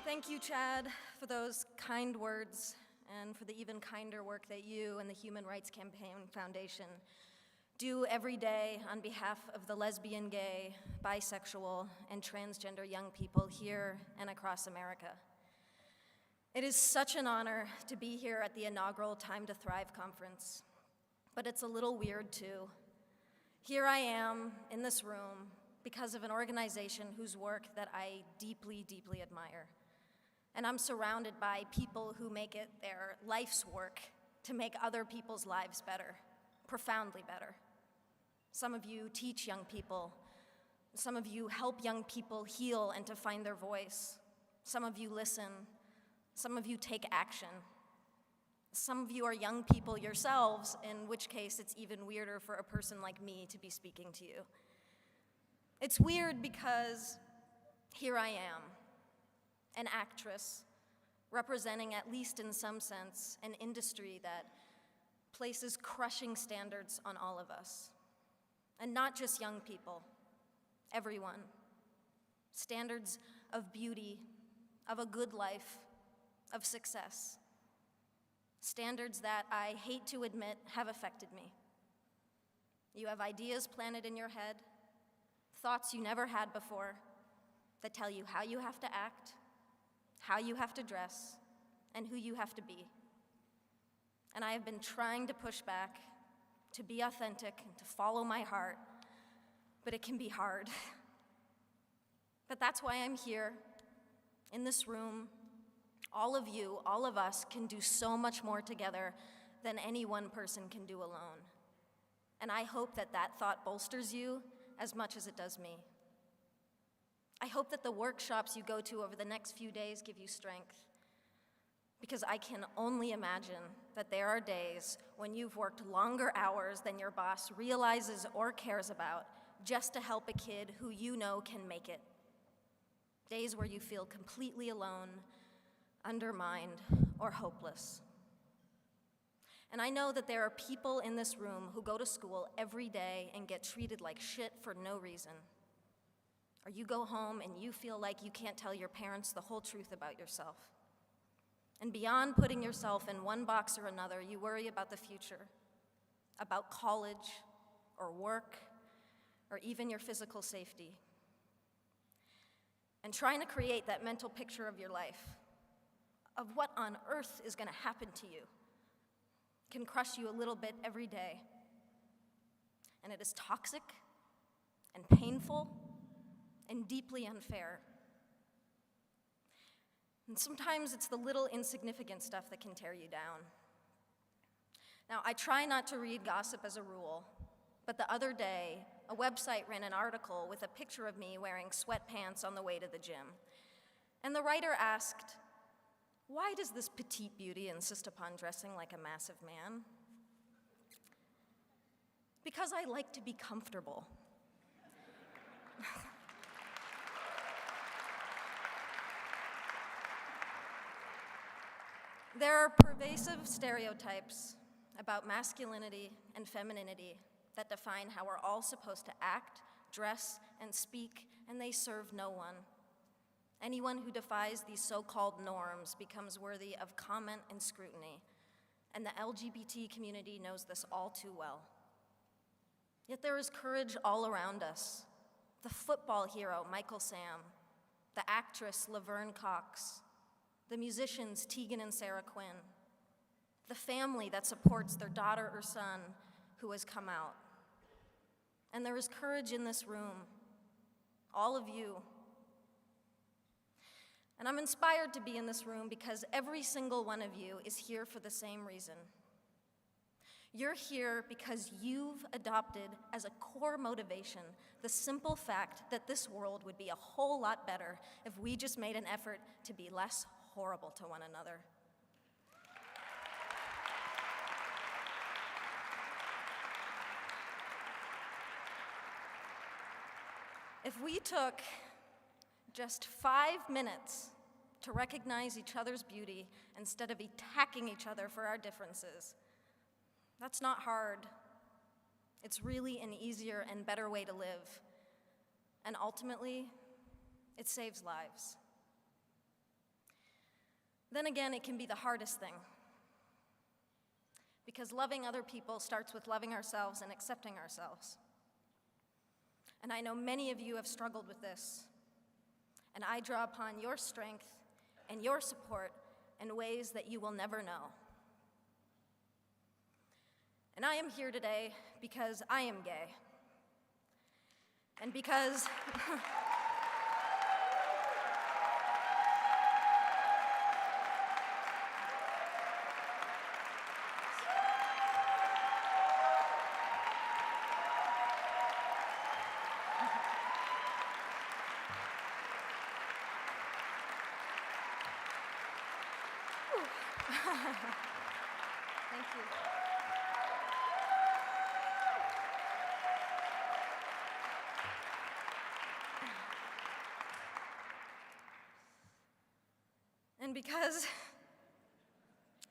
Thank you, Chad, for those kind words and for the even kinder work that you and the Human Rights Campaign Foundation do every day on behalf of the lesbian, gay, bisexual, and transgender young people here and across America. It is such an honor to be here at the inaugural Time to Thrive conference, but it's a little weird too. Here I am in this room because of an organization whose work that I deeply, deeply admire. And I'm surrounded by people who make it their life's work to make other people's lives better, profoundly better. Some of you teach young people. Some of you help young people heal and to find their voice. Some of you listen. Some of you take action. Some of you are young people yourselves, in which case it's even weirder for a person like me to be speaking to you. It's weird because here I am, an actress representing, at least in some sense, an industry that places crushing standards on all of us. And not just young people, everyone. Standards of beauty, of a good life, of success. Standards that I hate to admit have affected me. You have ideas planted in your head, thoughts you never had before, that tell you how you have to act, how you have to dress, and who you have to be. And I have been trying to push back, to be authentic, and to follow my heart, but it can be hard. But that's why I'm here, in this room. All of you, all of us, can do so much more together than any one person can do alone. And I hope that that thought bolsters you as much as it does me. I hope that the workshops you go to over the next few days give you strength, because I can only imagine that there are days when you've worked longer hours than your boss realizes or cares about just to help a kid who you know can make it. Days where you feel completely alone, undermined, or hopeless. And I know that there are people in this room who go to school every day and get treated like shit for no reason. Or you go home and you feel like you can't tell your parents the whole truth about yourself. And beyond putting yourself in one box or another, you worry about the future, about college, or work, or even your physical safety. And trying to create that mental picture of your life, of what on earth is going to happen to you, can crush you a little bit every day. And it is toxic and painful and deeply unfair. And sometimes it's the little insignificant stuff that can tear you down. Now, I try not to read gossip as a rule, but the other day, a website ran an article with a picture of me wearing sweatpants on the way to the gym. And the writer asked, "Why does this petite beauty insist upon dressing like a massive man?" Because I like to be comfortable. There are pervasive stereotypes about masculinity and femininity that define how we're all supposed to act, dress, and speak, and they serve no one. Anyone who defies these so-called norms becomes worthy of comment and scrutiny, and the LGBT community knows this all too well. Yet there is courage all around us. The football hero, Michael Sam, the actress, Laverne Cox, the musicians, Tegan and Sarah Quinn, the family that supports their daughter or son who has come out. And there is courage in this room, all of you. And I'm inspired to be in this room because every single one of you is here for the same reason. You're here because you've adopted as a core motivation the simple fact that this world would be a whole lot better if we just made an effort to be less horrible to one another. If we took just 5 minutes to recognize each other's beauty instead of attacking each other for our differences, that's not hard. It's really an easier and better way to live. And ultimately, it saves lives. Then again, it can be the hardest thing, because loving other people starts with loving ourselves and accepting ourselves. And I know many of you have struggled with this, and I draw upon your strength and your support in ways that you will never know. And I am here today because I am gay. And because thank you. And because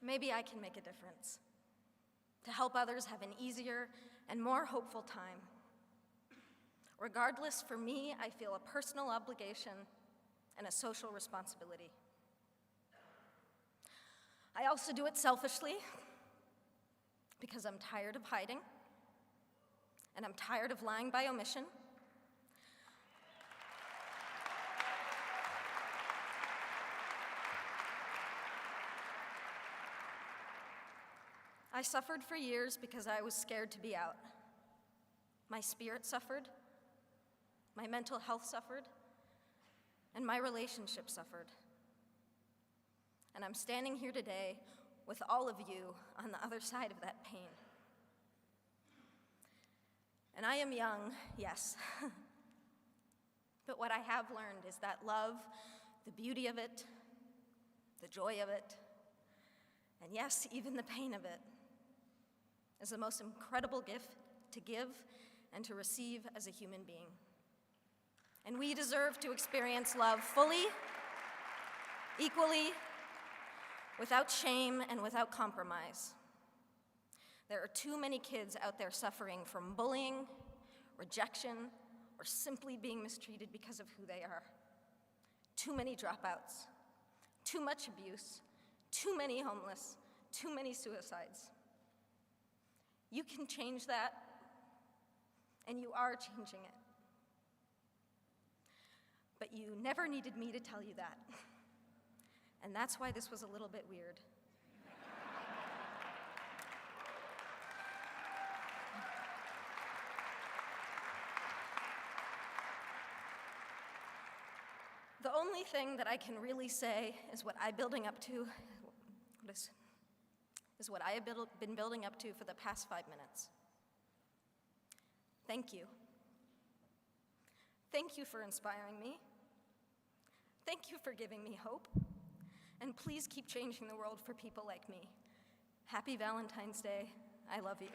maybe I can make a difference to help others have an easier and more hopeful time. Regardless, for me, I feel a personal obligation and a social responsibility. I also do it selfishly because I'm tired of hiding, and I'm tired of lying by omission. I suffered for years because I was scared to be out. My spirit suffered, my mental health suffered, and my relationship suffered. And I'm standing here today with all of you on the other side of that pain. And I am young, yes, but what I have learned is that love, the beauty of it, the joy of it, and yes, even the pain of it, is the most incredible gift to give and to receive as a human being. And we deserve to experience love fully, equally, without shame and without compromise. There are too many kids out there suffering from bullying, rejection, or simply being mistreated because of who they are. Too many dropouts, too much abuse, too many homeless, too many suicides. You can change that, and you are changing it. But you never needed me to tell you that. And that's why this was a little bit weird. The only thing that I can really say is what I'm building up to, is what I have been building up to for the past 5 minutes. Thank you. Thank you for inspiring me. Thank you for giving me hope. And please keep changing the world for people like me. Happy Valentine's Day. I love you.